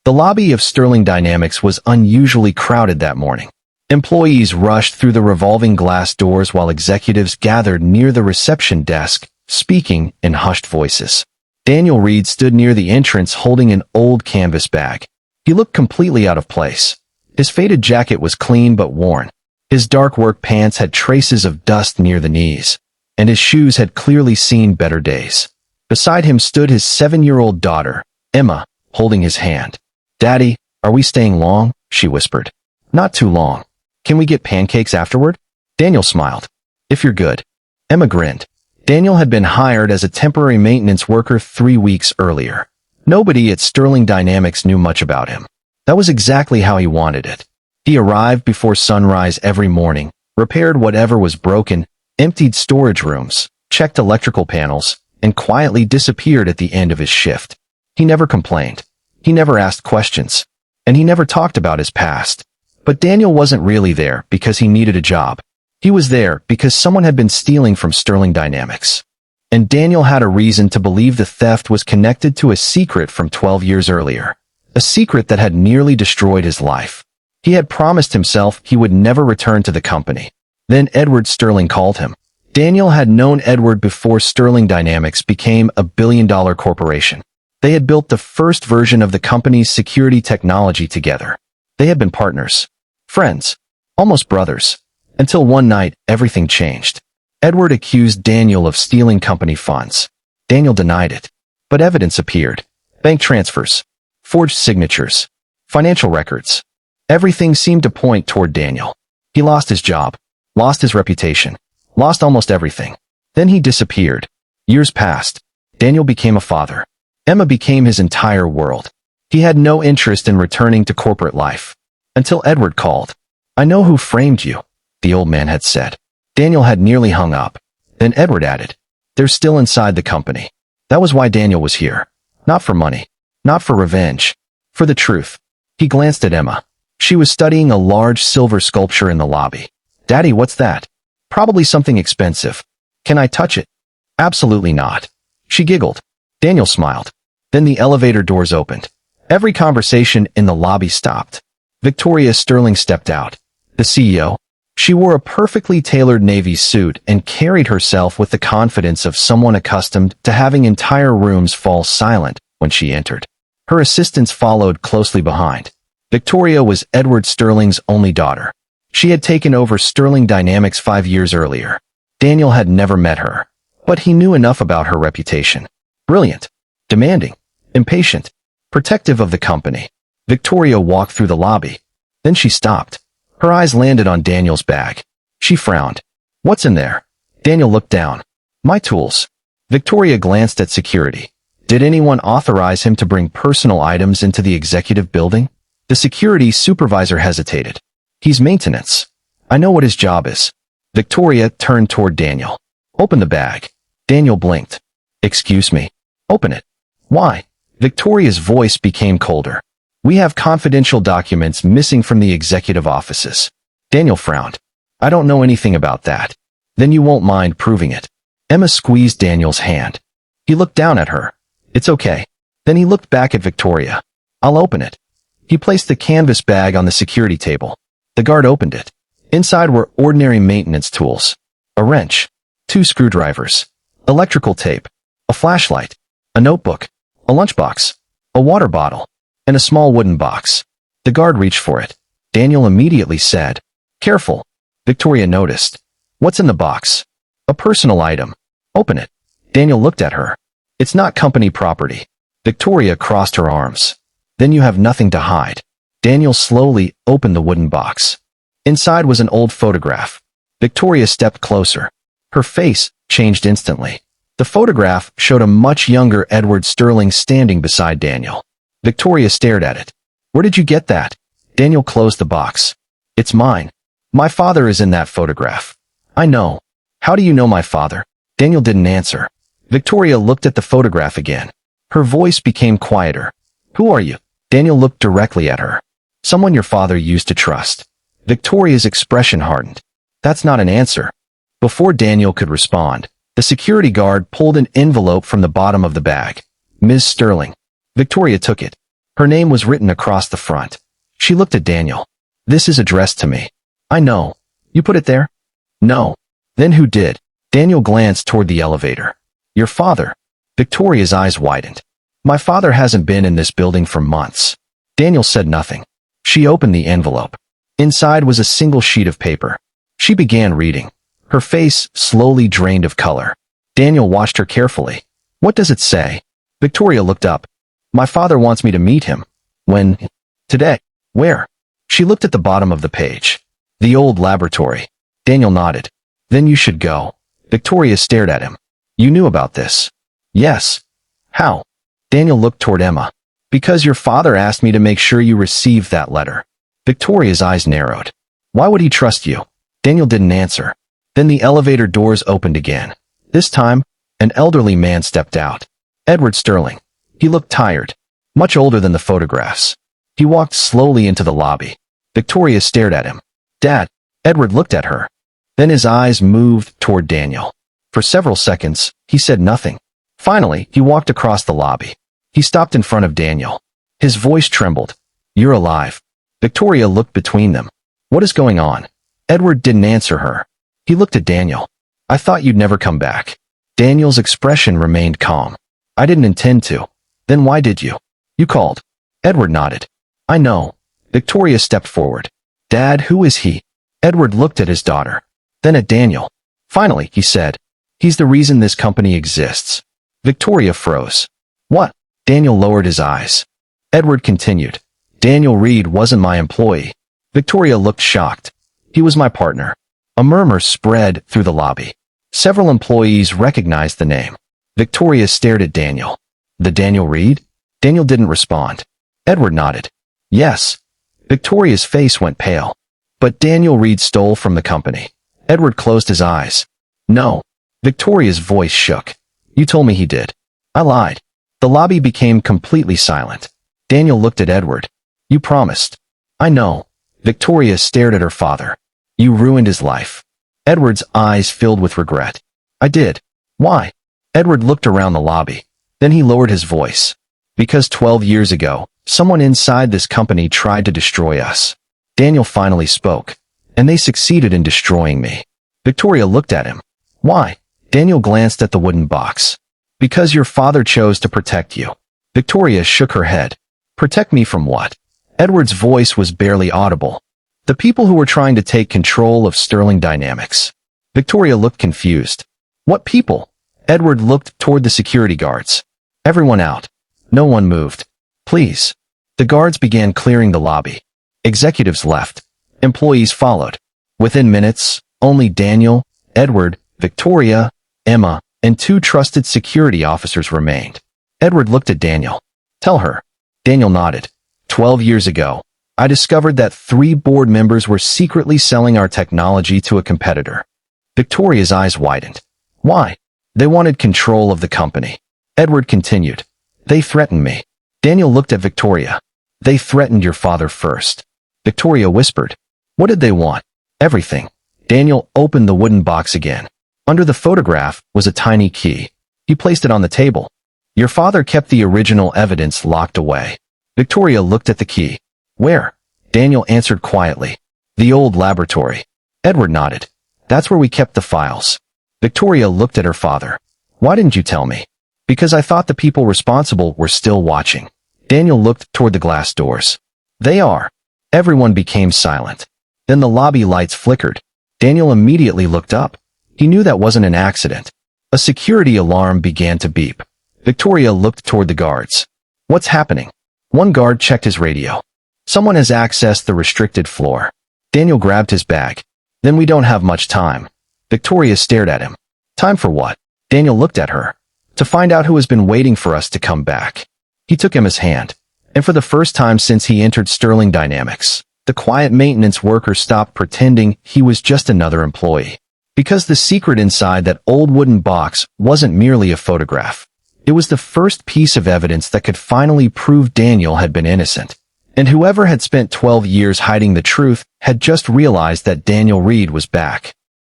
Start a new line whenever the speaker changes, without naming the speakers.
The lobby of Sterling Dynamics was unusually crowded that morning. Employees rushed through the revolving glass doors while executives gathered near the reception desk, speaking in hushed voices. Daniel Reed stood near the entrance holding an old canvas bag. He looked completely out of place. His faded jacket was clean but worn. His dark work pants had traces of dust near the knees, and his shoes had clearly seen better days. Beside him stood his 7-year-old daughter, Emma, holding his hand. "Daddy, are we staying long?" she whispered. "Not too long. Can we get pancakes afterward?" Daniel smiled. "If you're good." Emma grinned. Daniel had been hired as a temporary maintenance worker 3 weeks earlier. Nobody at Sterling Dynamics knew much about him. That was exactly how he wanted it. He arrived before sunrise every morning, repaired whatever was broken, emptied storage rooms, checked electrical panels, and quietly disappeared at the end of his shift. He never complained. He never asked questions. And he never talked about his past. But Daniel wasn't really there because he needed a job. He was there because someone had been stealing from Sterling Dynamics. And Daniel had a reason to believe the theft was connected to a secret from 12 years earlier. A secret that had nearly destroyed his life. He had promised himself he would never return to the company. Then Edward Sterling called him. Daniel had known Edward before Sterling Dynamics became a billion-dollar corporation. They had built the first version of the company's security technology together. They had been partners, friends, almost brothers, until one night everything changed. Edward accused Daniel of stealing company funds. Daniel denied it, but evidence appeared. Bank transfers, forged signatures, financial records. Everything seemed to point toward Daniel. He lost his job, lost his reputation, lost almost everything. Then he disappeared. Years passed. Daniel became a father. Emma became his entire world. He had no interest in returning to corporate life. Until Edward called. "I know who framed you," the old man had said. Daniel had nearly hung up. Then Edward added, "They're still inside the company." That was why Daniel was here. Not for money. Not for revenge. For the truth. He glanced at Emma. She was studying a large silver sculpture in the lobby. "Daddy, what's that?" "Probably something expensive." "Can I touch it?" "Absolutely not." She giggled. Daniel smiled. Then the elevator doors opened. Every conversation in the lobby stopped. Victoria Sterling stepped out. The CEO. She wore a perfectly tailored navy suit and carried herself with the confidence of someone accustomed to having entire rooms fall silent when she entered. Her assistants followed closely behind. Victoria was Edward Sterling's only daughter. She had taken over Sterling Dynamics 5 years earlier. Daniel had never met her, but he knew enough about her reputation. Brilliant, demanding, impatient, protective of the company. Victoria walked through the lobby. Then she stopped. Her eyes landed on Daniel's bag. She frowned. "What's in there?" Daniel looked down. "My tools." Victoria glanced at security. Did anyone authorize him to bring personal items into the executive building? The security supervisor hesitated. "He's maintenance. I know what his job is." Victoria turned toward Daniel. "Open the bag." Daniel blinked. "Excuse me." "Open it." "Why?" Victoria's voice became colder. "We have confidential documents missing from the executive offices." Daniel frowned. "I don't know anything about that." "Then you won't mind proving it." Emma squeezed Daniel's hand. He looked down at her. "It's okay." Then he looked back at Victoria. "I'll open it." He placed the canvas bag on the security table. The guard opened it. Inside were ordinary maintenance tools. A wrench, 2 screwdrivers, electrical tape, a flashlight, a notebook, a lunchbox, a water bottle, and a small wooden box. The guard reached for it. Daniel immediately said, "Careful." Victoria noticed. "What's in the box?" "A personal item." "Open it." Daniel looked at her. "It's not company property." Victoria crossed her arms. "Then you have nothing to hide." Daniel slowly opened the wooden box. Inside was an old photograph. Victoria stepped closer. Her face changed instantly. The photograph showed a much younger Edward Sterling standing beside Daniel. Victoria stared at it. "Where did you get that?" Daniel closed the box. "It's mine. My father is in that photograph." "I know. How do you know my father?" Daniel didn't answer. Victoria looked at the photograph again. Her voice became quieter. "Who are you?" Daniel looked directly at her. "Someone your father used to trust." Victoria's expression hardened. "That's not an answer." Before Daniel could respond, the security guard pulled an envelope from the bottom of the bag. "Ms. Sterling." Victoria took it. Her name was written across the front. She looked at Daniel. This is addressed to me. I know. You put it there? No. Then who did? Daniel glanced toward the elevator. Your father. Victoria's eyes widened. My father hasn't been in this building for months. Daniel said nothing. She opened the envelope. Inside was a single sheet of paper. She began reading. Her face slowly drained of color. Daniel watched her carefully. What does it say? Victoria looked up. My father wants me to meet him. When? Today. Where? She looked at the bottom of the page. The old laboratory. Daniel nodded. Then you should go. Victoria stared at him. You knew about this? Yes. How? Daniel looked toward Emma. Because your father asked me to make sure you received that letter. Victoria's eyes narrowed. Why would he trust you? Daniel didn't answer. Then the elevator doors opened again. This time, an elderly man stepped out. Edward Sterling. He looked tired. Much older than the photographs. He walked slowly into the lobby. Victoria stared at him. Dad. Edward looked at her. Then his eyes moved toward Daniel. For several seconds, he said nothing. Finally, he walked across the lobby. He stopped in front of Daniel. His voice trembled. You're alive. Victoria looked between them. What is going on? Edward didn't answer her. He looked at Daniel. I thought you'd never come back. Daniel's expression remained calm. I didn't intend to. Then why did you? You called. Edward nodded. I know. Victoria stepped forward. Dad, who is he? Edward looked at his daughter. Then at Daniel. Finally, he said, he's the reason this company exists. Victoria froze. What? Daniel lowered his eyes. Edward continued. Daniel Reed wasn't my employee. Victoria looked shocked. He was my partner. A murmur spread through the lobby. Several employees recognized the name. Victoria stared at Daniel. The Daniel Reed? Daniel didn't respond. Edward nodded. Yes. Victoria's face went pale. But Daniel Reed stole from the company. Edward closed his eyes. No. Victoria's voice shook. You told me he did. I lied. The lobby became completely silent. Daniel looked at Edward. You promised. I know. Victoria stared at her father. You ruined his life. Edward's eyes filled with regret. I did. Why? Edward looked around the lobby. Then he lowered his voice. Because 12 years ago, someone inside this company tried to destroy us. Daniel finally spoke. And they succeeded in destroying me. Victoria looked at him. Why? Daniel glanced at the wooden box. Because your father chose to protect you. Victoria shook her head. Protect me from what? Edward's voice was barely audible. The people who were trying to take control of Sterling Dynamics. Victoria looked confused. What people? Edward looked toward the security guards. Everyone out. No one moved. Please. The guards began clearing the lobby. Executives left. Employees followed. Within minutes, only Daniel, Edward, Victoria, Emma, and 2 trusted security officers remained. Edward looked at Daniel. Tell her. Daniel nodded. 12 years ago, I discovered that 3 board members were secretly selling our technology to a competitor. Victoria's eyes widened. Why? They wanted control of the company. Edward continued. They threatened me. Daniel looked at Victoria. They threatened your father first. Victoria whispered. What did they want? Everything. Daniel opened the wooden box again. Under the photograph was a tiny key. He placed it on the table. Your father kept the original evidence locked away. Victoria looked at the key. Where? Daniel answered quietly. The old laboratory. Edward nodded. That's where we kept the files. Victoria looked at her father. Why didn't you tell me? Because I thought the people responsible were still watching. Daniel looked toward the glass doors. They are. Everyone became silent. Then the lobby lights flickered. Daniel immediately looked up. He knew that wasn't an accident. A security alarm began to beep. Victoria looked toward the guards. What's happening? One guard checked his radio. Someone has accessed the restricted floor. Daniel grabbed his bag. Then we don't have much time. Victoria stared at him. Time for what? Daniel looked at her. To find out who has been waiting for us to come back. He took Emma's hand. And for the first time since he entered Sterling Dynamics, the quiet maintenance worker stopped pretending he was just another employee. Because the secret inside that old wooden box wasn't merely a photograph. It was the first piece of evidence that could finally prove Daniel had been innocent. And whoever had spent 12 years hiding the truth had just realized that Daniel Reed was back.